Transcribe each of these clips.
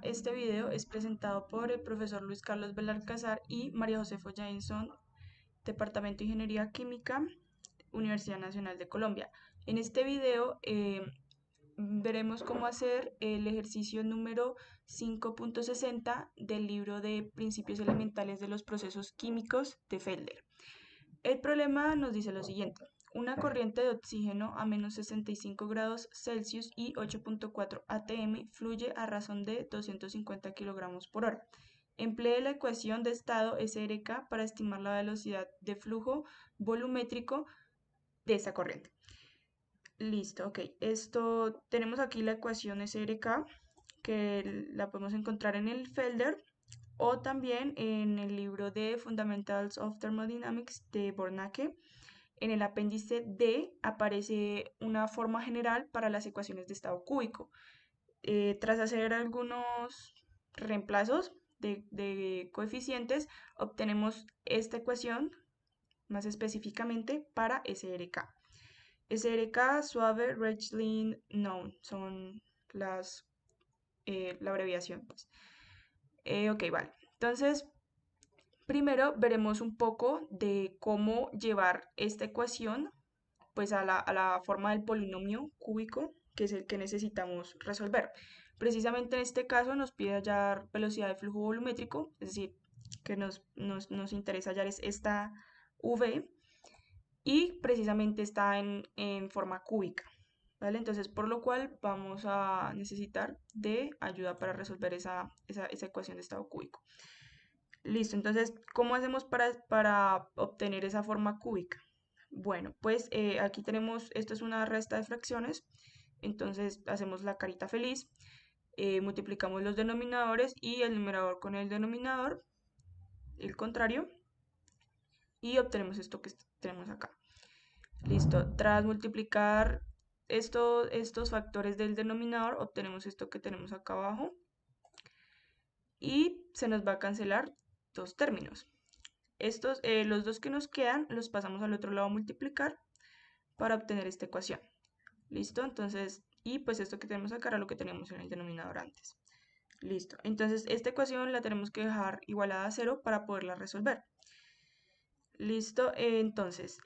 Este video es presentado por el profesor Luis Carlos Belalcázar y María José Jameson, Departamento de Ingeniería Química, Universidad Nacional de Colombia. En este video veremos cómo hacer el ejercicio número 5.60 del libro de Principios Elementales de los Procesos Químicos de Felder. El problema nos dice lo siguiente. Una corriente de oxígeno a menos 65 grados Celsius y 8.4 atm fluye a razón de 250 kilogramos por hora. Emplee la ecuación de estado SRK para estimar la velocidad de flujo volumétrico de esta corriente. Listo, ok. Tenemos aquí la ecuación SRK que la podemos encontrar en el Felder o también en el libro de Fundamentals of Thermodynamics de Bornacke. En el apéndice D aparece una forma general para las ecuaciones de estado cúbico. Tras hacer algunos reemplazos de coeficientes, obtenemos esta ecuación más específicamente para SRK. SRK, Suave, Rachleigh, Known, son la abreviación, pues. Ok, vale. Entonces, primero veremos un poco de cómo llevar esta ecuación pues a la forma del polinomio cúbico, que es el que necesitamos resolver. Precisamente en este caso nos pide hallar velocidad de flujo volumétrico, es decir, que nos interesa hallar es esta V y precisamente está en forma cúbica. ¿Vale? Entonces, por lo cual vamos a necesitar de ayuda para resolver esa ecuación de estado cúbico. Listo, entonces, ¿cómo hacemos para obtener esa forma cúbica? Bueno, pues aquí tenemos, esto es una resta de fracciones, entonces hacemos la carita feliz, multiplicamos los denominadores y el numerador con el denominador, el contrario, y obtenemos esto que tenemos acá. Listo, tras multiplicar estos factores del denominador, obtenemos esto que tenemos acá abajo y se nos va a cancelar dos términos. Los dos que nos quedan los pasamos al otro lado a multiplicar para obtener esta ecuación. ¿Listo? Entonces, y pues esto que tenemos acá era lo que teníamos en el denominador antes. Listo. Entonces, esta ecuación la tenemos que dejar igualada a 0 para poderla resolver. Listo. Entonces,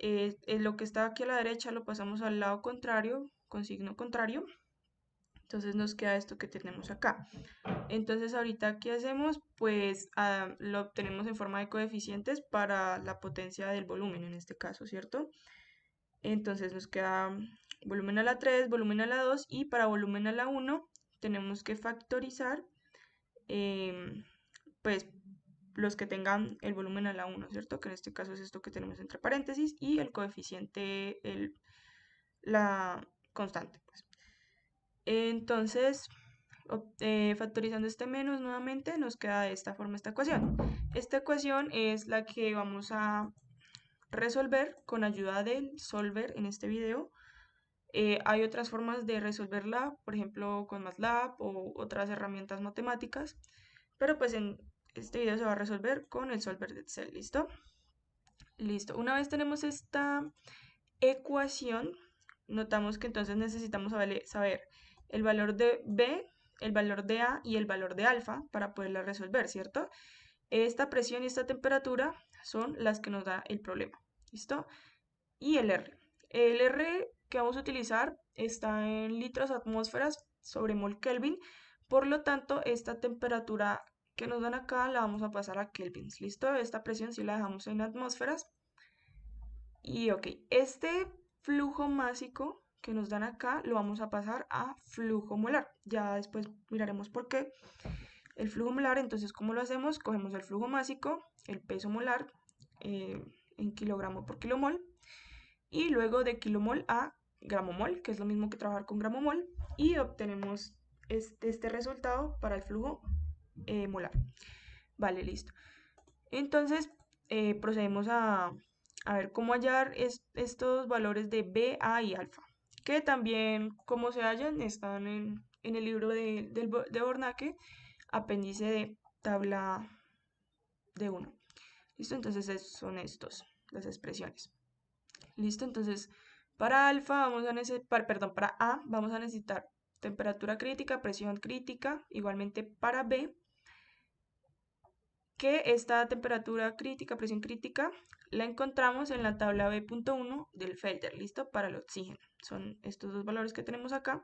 lo que está aquí a la derecha lo pasamos al lado contrario, con signo contrario. Entonces nos queda esto que tenemos acá. Entonces ahorita, ¿qué hacemos? Pues lo obtenemos en forma de coeficientes para la potencia del volumen en este caso, ¿cierto? Entonces nos queda volumen a la 3, volumen a la 2 y para volumen a la 1 tenemos que factorizar pues los que tengan el volumen a la 1, ¿cierto? Que en este caso es esto que tenemos entre paréntesis y el coeficiente, la constante, pues. Entonces, factorizando este menos nuevamente, nos queda de esta forma esta ecuación. Esta ecuación es la que vamos a resolver con ayuda del solver en este video. Hay otras formas de resolverla, por ejemplo con MATLAB o otras herramientas matemáticas, pero pues en este video se va a resolver con el solver de Excel, ¿listo? Listo, una vez tenemos esta ecuación, notamos que entonces necesitamos saber el valor de B, el valor de A y el valor de alfa para poderla resolver, ¿cierto? Esta presión y esta temperatura son las que nos da el problema, ¿listo? Y el R. El R que vamos a utilizar está en litros atmósferas sobre mol Kelvin, por lo tanto, esta temperatura que nos dan acá la vamos a pasar a kelvins, ¿listo? Esta presión si la dejamos en atmósferas. Y ok, este flujo másico que nos dan acá lo vamos a pasar a flujo molar. Ya después miraremos por qué. El flujo molar, entonces, ¿cómo lo hacemos? Cogemos el flujo másico, el peso molar en kilogramo por kilomol, y luego de kilomol a gramomol, que es lo mismo que trabajar con gramomol, y obtenemos este resultado para el flujo molar. Vale, listo. Entonces, procedemos a ver cómo hallar estos valores de B, A y alfa, que también, como se hallan, están en el libro de Bornacke, apéndice de tabla de 1. ¿Listo? Entonces son estos, las expresiones. ¿Listo? Entonces, para alfa vamos a necesitar, perdón, para A vamos a necesitar temperatura crítica, presión crítica, igualmente para B, que esta temperatura crítica, presión crítica, la encontramos en la tabla B.1 del Felder, ¿listo? Para el oxígeno. Son estos dos valores que tenemos acá.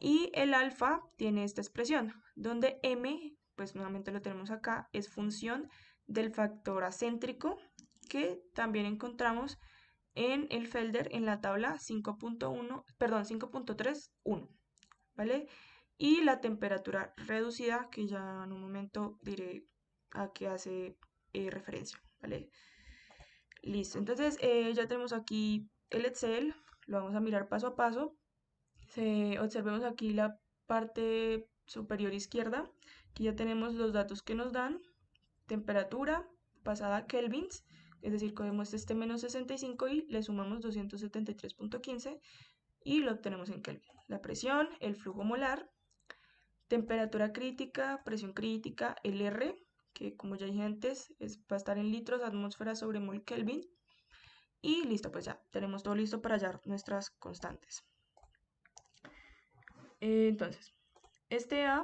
Y el alfa tiene esta expresión, donde M, pues nuevamente lo tenemos acá, es función del factor acéntrico, que también encontramos en el Felder en la tabla 5.1, perdón, 5.3.1, ¿vale? Y la temperatura reducida, que ya en un momento diré a qué hace referencia, ¿vale? Listo, entonces ya tenemos aquí el Excel, lo vamos a mirar paso a paso. Observemos aquí la parte superior izquierda, aquí ya tenemos los datos que nos dan, temperatura pasada a kelvins, es decir, cogemos este menos 65 y le sumamos 273.15 y lo obtenemos en Kelvin. La presión, el flujo molar, temperatura crítica, presión crítica, el R, que como ya dije antes, va a estar en litros, atmósfera sobre mol Kelvin. Y listo, pues ya tenemos todo listo para hallar nuestras constantes. Entonces, este A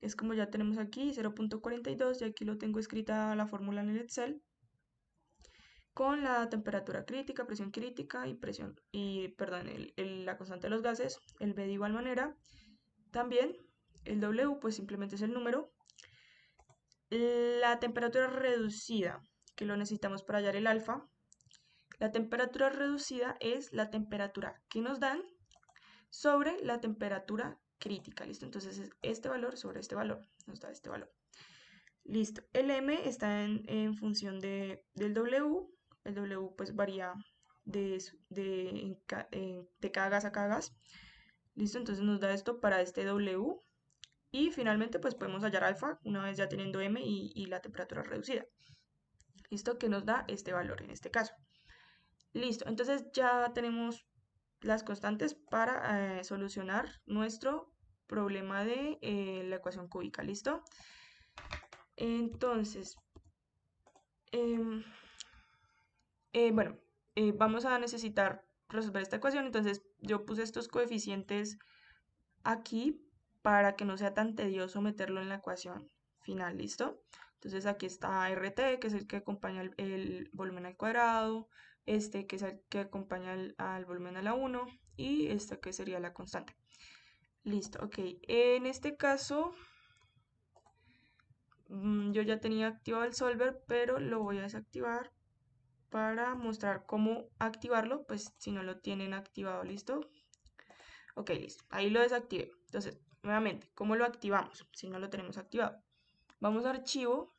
es como ya tenemos aquí, 0.42, y aquí lo tengo escrita la fórmula en el Excel, con la temperatura crítica, presión crítica y perdón, la constante de los gases, el B de igual manera. También el W, pues simplemente es el número. La temperatura reducida, que lo necesitamos para hallar el alfa. La temperatura reducida es la temperatura que nos dan sobre la temperatura crítica, ¿listo? Entonces es este valor sobre este valor, nos da este valor. Listo, el M está en función del W, el W pues varía de cada gas a cada gas. Listo, entonces nos da esto para este W. Y finalmente pues podemos hallar alfa una vez ya teniendo M y la temperatura reducida. Listo, que nos da este valor en este caso. Listo, entonces ya tenemos las constantes para solucionar nuestro problema de la ecuación cúbica. ¿Listo? Entonces, em, bueno, vamos a necesitar resolver esta ecuación. Entonces yo puse estos coeficientes aquí para que no sea tan tedioso meterlo en la ecuación final, ¿listo? Entonces aquí está RT, que es el que acompaña el volumen al cuadrado, este que es el que acompaña al volumen a la 1 y esta que sería la constante. Listo, ok. En este caso, yo ya tenía activado el solver, pero lo voy a desactivar para mostrar cómo activarlo, pues si no lo tienen activado, ¿listo? Ok, listo. Ahí lo desactivé. Entonces, nuevamente, ¿cómo lo activamos si no lo tenemos activado? Vamos a archivo,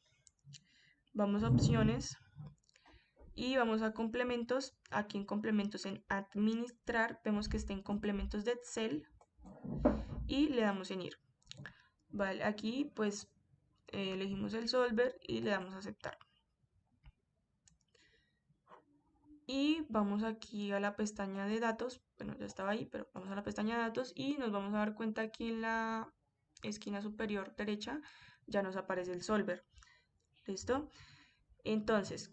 vamos a opciones y vamos a complementos. Aquí en complementos en administrar, vemos que está en complementos de Excel y le damos en ir. Vale, aquí pues elegimos el solver y le damos a aceptar. Y vamos aquí a la pestaña de datos, bueno ya estaba ahí, pero vamos a la pestaña de datos y nos vamos a dar cuenta aquí en la esquina superior derecha ya nos aparece el solver. ¿Listo? Entonces,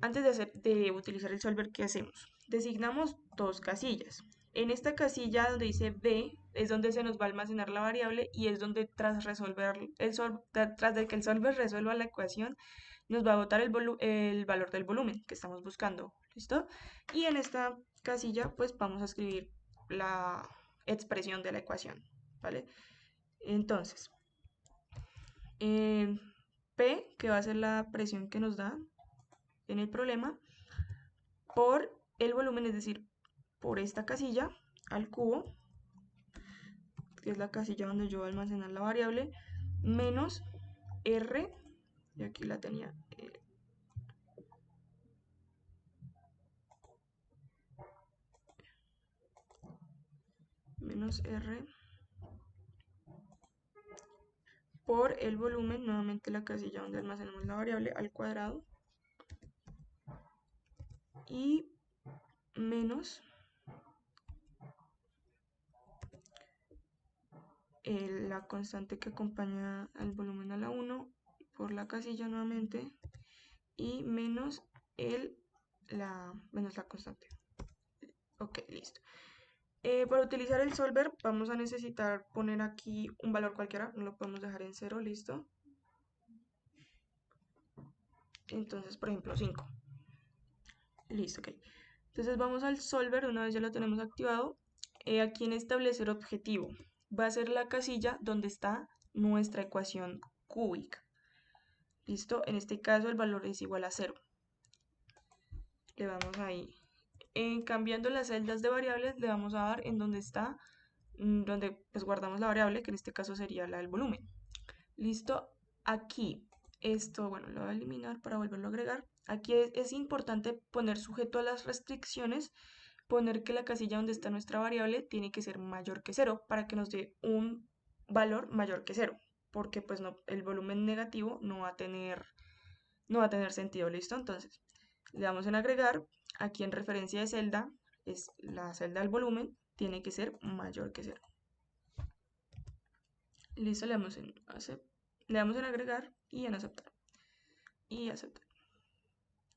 antes de utilizar el solver, ¿qué hacemos? Designamos dos casillas. En esta casilla donde dice B es donde se nos va a almacenar la variable y es donde tras de que el solver resuelva la ecuación nos va a botar el valor del volumen que estamos buscando. ¿Listo? Y en esta casilla pues vamos a escribir la expresión de la ecuación. ¿Vale? Entonces, P, que va a ser la presión que nos da en el problema, por el volumen, es decir, por esta casilla al cubo, que es la casilla donde yo voy a almacenar la variable, menos R, y aquí la tenía, menos R por el volumen, nuevamente la casilla donde almacenamos la variable al cuadrado, y menos la constante que acompaña al volumen a la 1 por la casilla nuevamente, y menos menos la constante. Ok, listo. Para utilizar el solver vamos a necesitar poner aquí un valor cualquiera, no lo podemos dejar en cero, listo. Entonces, por ejemplo, 5. Listo, ok. Entonces vamos al solver, una vez ya lo tenemos activado. Aquí en establecer objetivo va a ser la casilla donde está nuestra ecuación cúbica. Listo, en este caso el valor es igual a 0. Le damos ahí. Cambiando las celdas de variables, le vamos a dar en donde está, donde pues guardamos la variable, que en este caso sería la del volumen. Listo, aquí, esto, bueno, lo voy a eliminar para volverlo a agregar. Aquí es importante poner sujeto a las restricciones, poner que la casilla donde está nuestra variable tiene que ser mayor que 0 para que nos dé un valor mayor que 0, porque pues no, el volumen negativo no va a tener sentido, ¿listo? Entonces, le damos en agregar, aquí en referencia de celda, es la celda del volumen, tiene que ser mayor que 0. Listo, le damos en agregar y en aceptar. Y aceptar.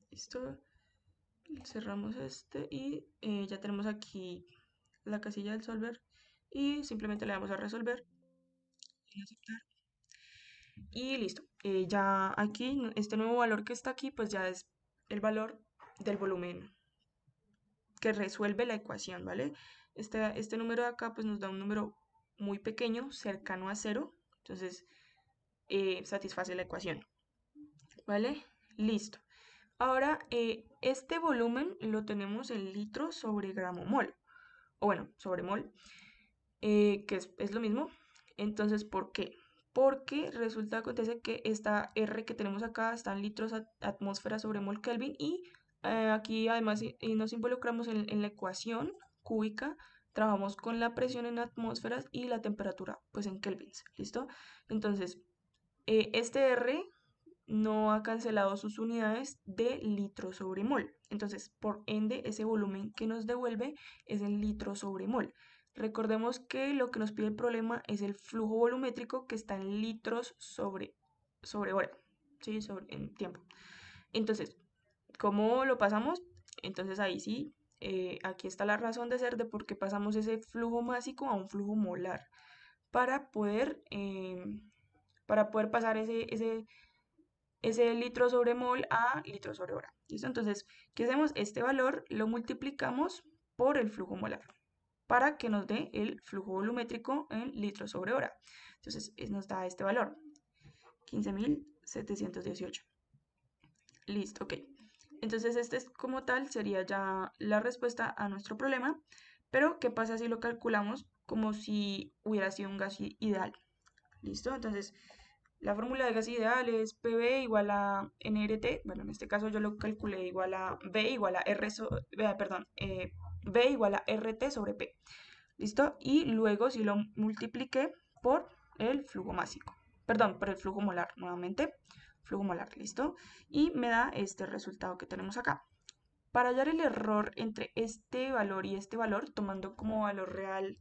Listo. Cerramos este y ya tenemos aquí la casilla del solver y simplemente le damos a resolver y aceptar. Y listo. Ya aquí, este nuevo valor que está aquí, pues ya es el valor del volumen que resuelve la ecuación, ¿vale? Este número de acá pues nos da un número muy pequeño, cercano a 0, entonces satisface la ecuación, ¿vale? Listo. Ahora, este volumen lo tenemos en litros sobre gramo mol, o bueno, sobre mol, que es lo mismo. Entonces, ¿por qué? Porque resulta, acontece que esta R que tenemos acá está en litros atmósfera sobre mol Kelvin y aquí además nos involucramos en la ecuación cúbica, trabajamos con la presión en atmósferas y la temperatura pues en kelvins, ¿listo? Entonces, este R no ha cancelado sus unidades de litro sobre mol. Entonces, por ende, ese volumen que nos devuelve es en litro sobre mol. Recordemos que lo que nos pide el problema es el flujo volumétrico que está en litros sobre hora, ¿sí? En tiempo. Entonces, ¿cómo lo pasamos? Entonces ahí sí, aquí está la razón de ser de por qué pasamos ese flujo másico a un flujo molar para poder, pasar ese litro sobre mol a litro sobre hora. ¿Listo? Entonces, ¿qué hacemos? Este valor lo multiplicamos por el flujo molar para que nos dé el flujo volumétrico en litros sobre hora. Entonces, nos da este valor, 15.718. Listo, ok. Entonces, este es como tal sería ya la respuesta a nuestro problema, pero ¿qué pasa si lo calculamos como si hubiera sido un gas ideal? ¿Listo? Entonces, la fórmula de gas ideal es PV igual a nRT. Bueno, en este caso yo lo calculé igual a V igual a V igual a RT sobre P. ¿Listo? Y luego si lo multipliqué por el flujo másico. Perdón, por el flujo molar nuevamente. Flujo molar, ¿listo? Y me da este resultado que tenemos acá. Para hallar el error entre este valor y este valor, tomando como valor real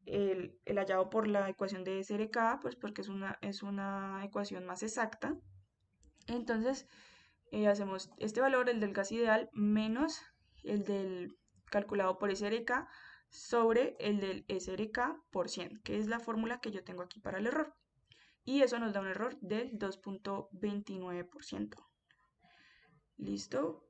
el hallado por la ecuación de SRK, pues porque es una ecuación más exacta. Entonces, hacemos este valor, el del gas ideal, menos el del calculado por SRK sobre el del SRK por 100, que es la fórmula que yo tengo aquí para el error. Y eso nos da un error del 2.29%. ¿Listo?